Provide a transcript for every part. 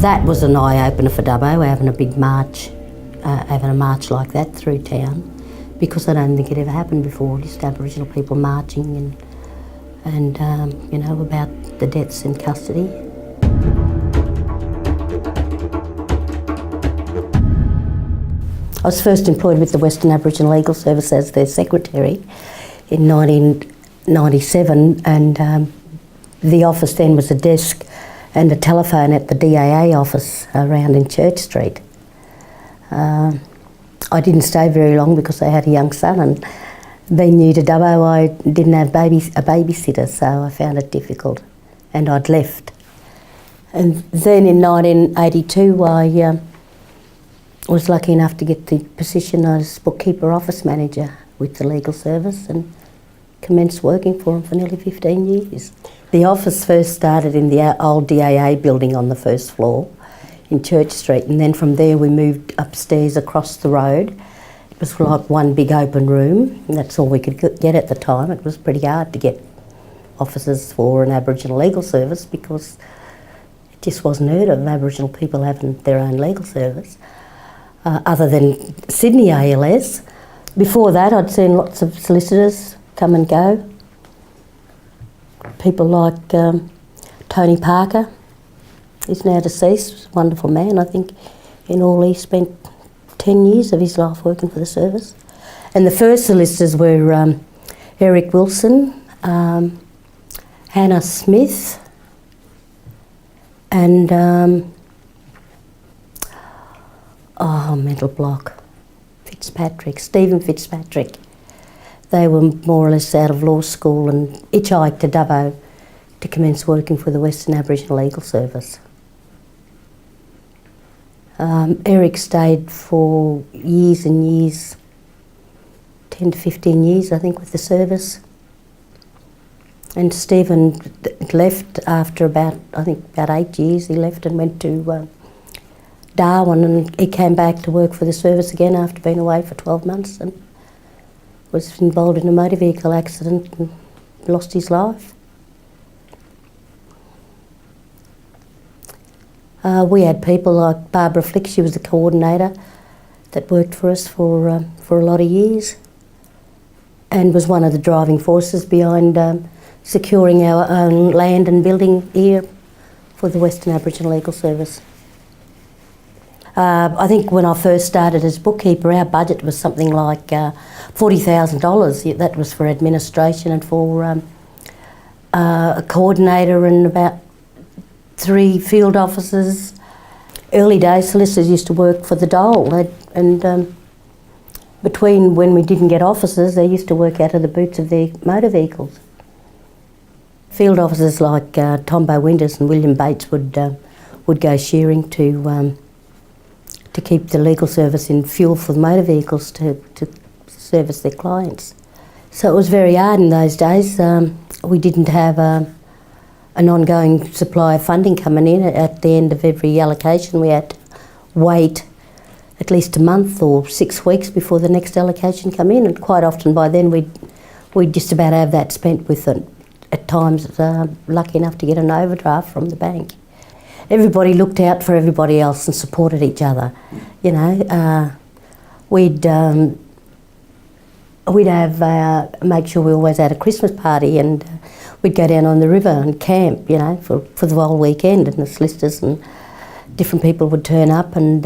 that was an eye-opener for Dubbo, having a big march, having a march like that through town, because I don't think it ever happened before, just Aboriginal people marching and you know, about the deaths in custody. I was first employed with the Western Aboriginal Legal Service as their secretary in 1997, and the office then was a desk and a telephone at the DAA office around in Church Street. I didn't stay very long because I had a young son, and being new to Dubbo, I didn't have a babysitter, so I found it difficult, and I'd left. And then in 1982 I was lucky enough to get the position as bookkeeper office manager with the legal service and commenced working for them for nearly 15 years. The office first started in the old DAA building on the first floor in Church Street, and then from there we moved upstairs across the road. It was like one big open room, and that's all we could get at the time. It was pretty hard to get offices for an Aboriginal legal service because it just wasn't heard of Aboriginal people having their own legal service. Other than Sydney ALS. Before that I'd seen lots of solicitors come and go. People like Tony Parker, he's now deceased, wonderful man. I think in all he spent 10 years of his life working for the service. And the first solicitors were Eric Wilson, Hannah Smith, and mental block, Stephen Fitzpatrick. They were more or less out of law school and hitchhiked to Dubbo to commence working for the Western Aboriginal Legal Service. Eric stayed for years and years, 10 to 15 years I think, with the service. And Stephen left after about 8 years. He left and went to Darwin, and he came back to work for the service again after being away for 12 months and was involved in a motor vehicle accident and lost his life. We had people like Barbara Flick. She was the coordinator that worked for us for a lot of years and was one of the driving forces behind securing our own land and building here for the Western Aboriginal Legal Service. I think when I first started as bookkeeper, our budget was something like $40,000. That was for administration and for a coordinator and about 3 field officers. Early days, solicitors used to work for the dole, and between when we didn't get officers, they used to work out of the boots of their motor vehicles. Field officers like Tombo Winters and William Bates would go shearing to keep the legal service in fuel for the motor vehicles to service their clients. So it was very hard in those days. We didn't have an ongoing supply of funding coming in. At the end of every allocation we had to wait at least a month or 6 weeks before the next allocation come in, and quite often by then we'd just about have that spent with it. At times lucky enough to get an overdraft from the bank. Everybody looked out for everybody else and supported each other. You know, we'd have make sure we always had a Christmas party, and we'd go down on the river and camp, you know, for the whole weekend, and the solicitors and different people would turn up, and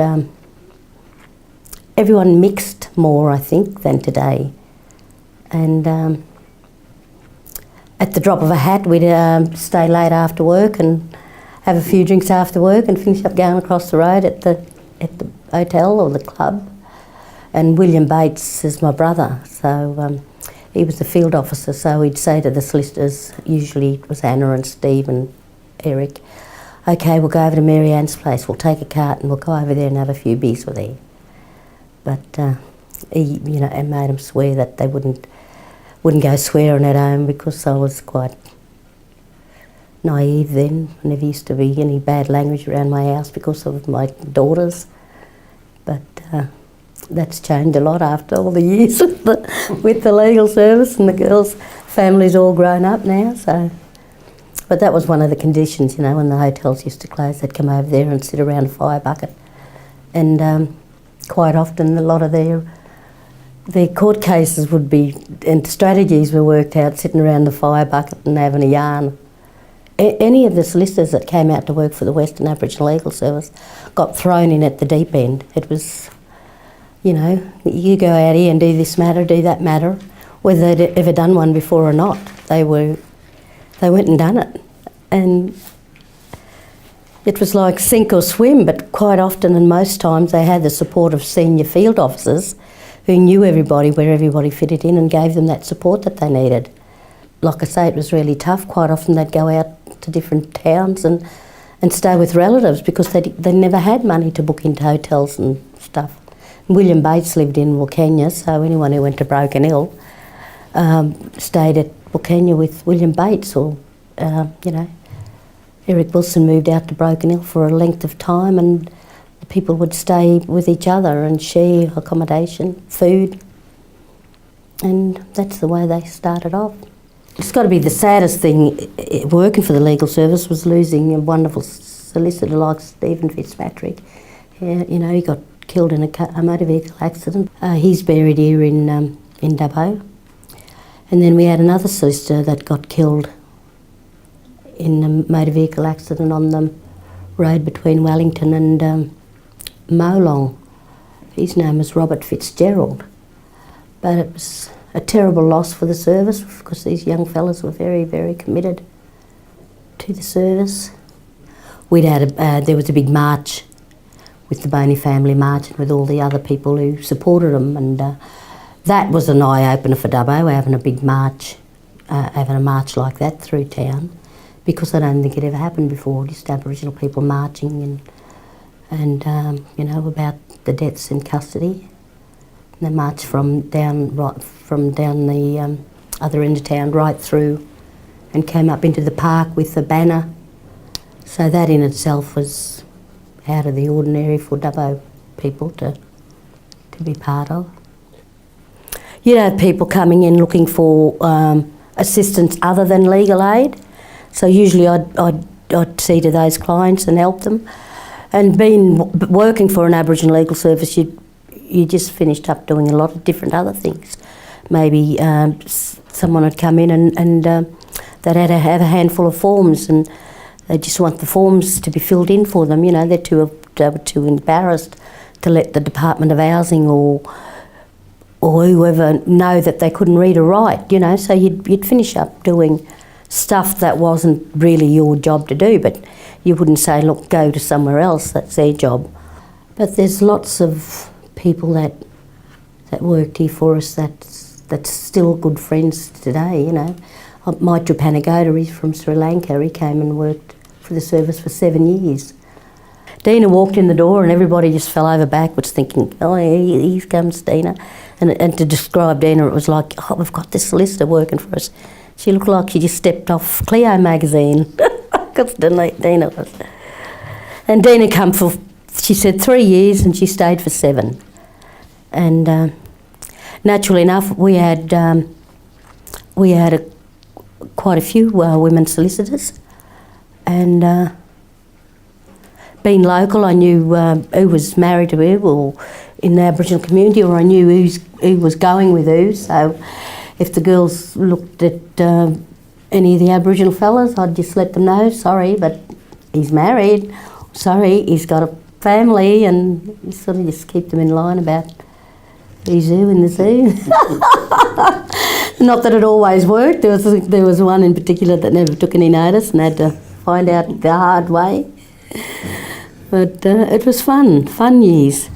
everyone mixed more, I think, than today. And at the drop of a hat, we'd stay late after work and have a few drinks after work and finish up going across the road at the hotel or the club. And William Bates is my brother, so he was the field officer, so he'd say to the solicitors, usually it was Anna and Steve and Eric, okay, we'll go over to Mary Ann's place, we'll take a cart and we'll go over there and have a few beers with her. But he, you know, and made them swear that they wouldn't go swearing at home, because I was quite naive then. There never used to be any bad language around my house because of my daughters. But that's changed a lot after all the years with the legal service, and the girls' families all grown up now. So But that was one of the conditions, you know, when the hotels used to close, they'd come over there and sit around a fire bucket. And quite often a lot of their court cases would be, and strategies were worked out sitting around the fire bucket and having a yarn. Any of the solicitors that came out to work for the Western Aboriginal Legal Service got thrown in at the deep end. It was, you know, you go out here and do this matter, do that matter, whether they'd ever done one before or not. They went and done it. And it was like sink or swim, but quite often and most times they had the support of senior field officers who knew everybody, where everybody fitted in, and gave them that support that they needed. Like I say, it was really tough. Quite often they'd go out to different towns and stay with relatives because they never had money to book into hotels and stuff. William Bates lived in Wilkenya, so anyone who went to Broken Hill stayed at Wilkenya with William Bates, or, you know, Eric Wilson moved out to Broken Hill for a length of time, and the people would stay with each other and share accommodation, food, and that's the way they started off. It's got to be the saddest thing working for the legal service was losing a wonderful solicitor like Stephen Fitzpatrick. You know, he got killed in a motor vehicle accident. He's buried here in Dubbo. And then we had another solicitor that got killed in a motor vehicle accident on the road between Wellington and Molong. His name was Robert Fitzgerald. But it was a terrible loss for the service because these young fellas were very, very committed to the service. There was a big march with the Boney family march and with all the other people who supported them, and that was an eye-opener for Dubbo, having a big march, having a march like that through town, because I don't think it ever happened before, just Aboriginal people marching and you know, about the deaths in custody. And they marched from down the other end of town right through and came up into the park with the banner. So that in itself was out of the ordinary for Dubbo people to be part of. You'd have people coming in looking for assistance other than legal aid. So usually I'd see to those clients and help them. And working for an Aboriginal Legal Service, you just finished up doing a lot of different other things. Maybe someone would come in and they'd have a handful of forms, and they just want the forms to be filled in for them. You know, they were too embarrassed to let the Department of Housing or whoever know that they couldn't read or write. You know, so you'd finish up doing stuff that wasn't really your job to do, but you wouldn't say, look, go to somewhere else, that's their job. But there's lots of people that worked here for us that's still good friends today, you know. Maitra Panagoda, he's from Sri Lanka, he came and worked for the service for 7 years. Dina walked in the door and everybody just fell over backwards thinking, oh, here comes Dina. And to describe Dina, it was like, oh, we've got this solicitor working for us. She looked like she just stepped off Cleo magazine. Because Dina was. And Dina come for, she said 3 years, and she stayed for 7. And naturally enough, we had quite a few women solicitors, and being local, I knew who was married to who, or in the Aboriginal community, or I knew who was going with who. So if the girls looked at any of the Aboriginal fellas, I'd just let them know, sorry, but he's married, sorry, he's got a family, and you sort of just keep them in line about who's who in the zoo. Not that it always worked. There was one in particular that never took any notice and had to find out the hard way. But it was fun years.